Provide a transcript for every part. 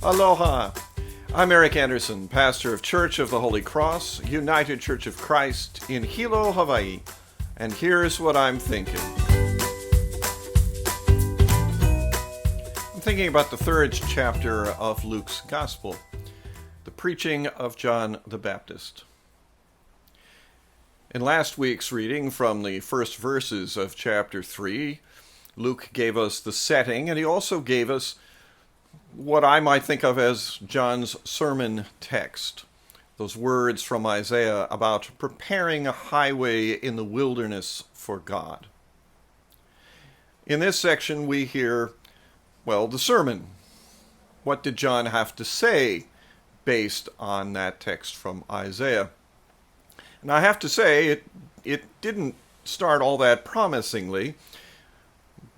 Aloha! I'm Eric Anderson, pastor of Church of the Holy Cross, United Church of Christ in Hilo, Hawaii, and here's what I'm thinking. I'm thinking about the third chapter of Luke's Gospel, the preaching of John the Baptist. In last week's reading from the first verses of chapter 3, Luke gave us the setting, and he also gave us what I might think of as John's sermon text. Those words from Isaiah about preparing a highway in the wilderness for God. In this section we hear, the sermon. What did John have to say based on that text from Isaiah? And I have to say, it didn't start all that promisingly.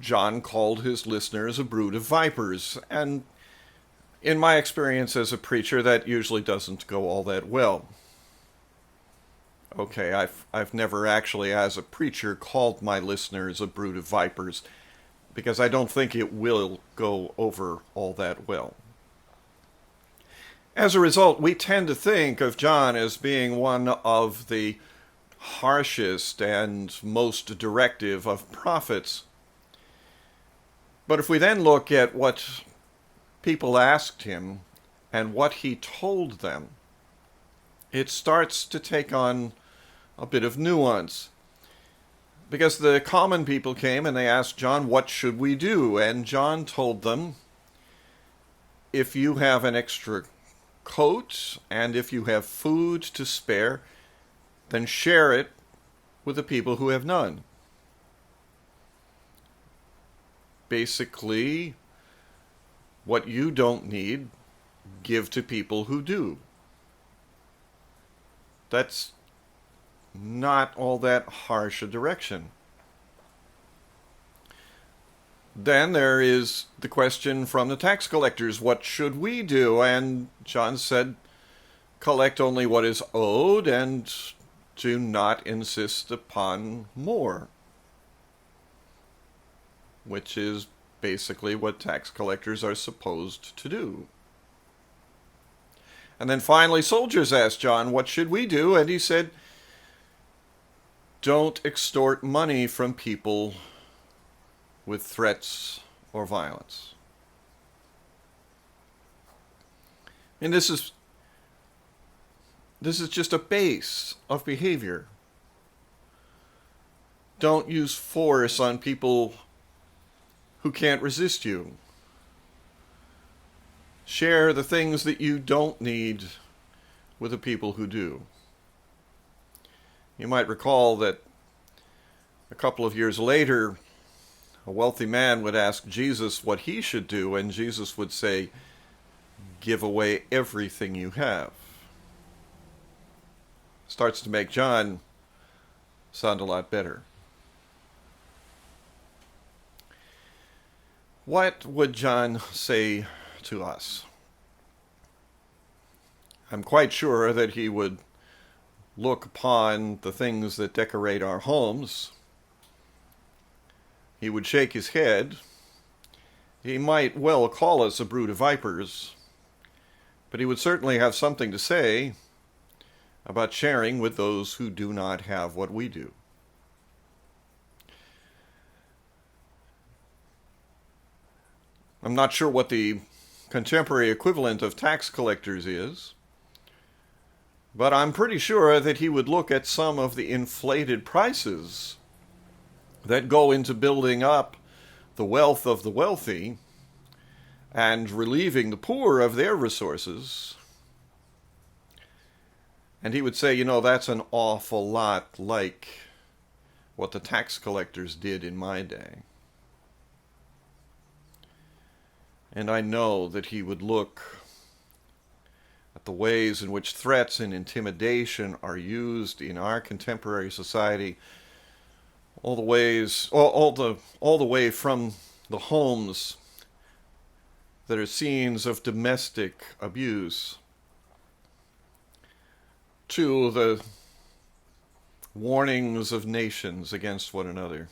John called his listeners a brood of vipers, and in my experience as a preacher, that usually doesn't go all that well. Okay, I've never actually, as a preacher, called my listeners a brood of vipers, because I don't think it will go over all that well. As a result, we tend to think of John as being one of the harshest and most directive of prophets. But if we then look at what people asked him and what he told them, it starts to take on a bit of nuance. Because the common people came and they asked John, "What should we do?" And John told them, if you have an extra coat and if you have food to spare, then share it with the people who have none. Basically, what you don't need, give to people who do. That's not all that harsh a direction. Then there is the question from the tax collectors, what should we do? And John said, collect only what is owed and do not insist upon more. Which is basically what tax collectors are supposed to do. And then finally, soldiers asked John, what should we do? And he said, don't extort money from people with threats or violence. And this is just a base of behavior. Don't use force on people who can't resist you. Share the things that you don't need with the people who do. You might recall that a couple of years later, a wealthy man would ask Jesus what he should do, and Jesus would say, give away everything you have. Starts to make John sound a lot better. What would John say to us? I'm quite sure that he would look upon the things that decorate our homes. He would shake his head. He might well call us a brood of vipers, but he would certainly have something to say about sharing with those who do not have what we do. I'm not sure what the contemporary equivalent of tax collectors is, but I'm pretty sure that he would look at some of the inflated prices that go into building up the wealth of the wealthy and relieving the poor of their resources. And he would say, that's an awful lot like what the tax collectors did in my day. And I know that he would look at the ways in which threats and intimidation are used in our contemporary society, all the way from the homes that are scenes of domestic abuse to the warnings of nations against one another.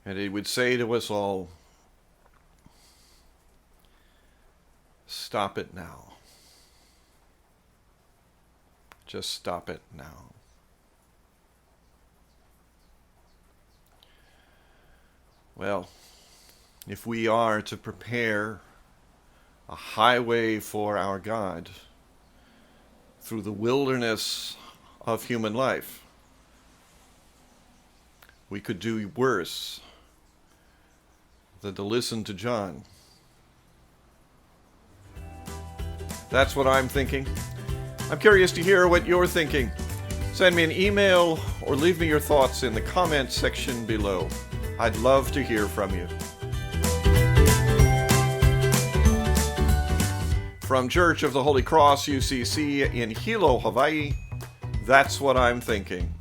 And he would say to us all, stop it now. Just stop it now. Well, if we are to prepare a highway for our God through the wilderness of human life, we could do worse than to listen to John. That's what I'm thinking. I'm curious to hear what you're thinking. Send me an email or leave me your thoughts in the comments section below. I'd love to hear from you. From Church of the Holy Cross, UCC in Hilo, Hawaii, that's what I'm thinking.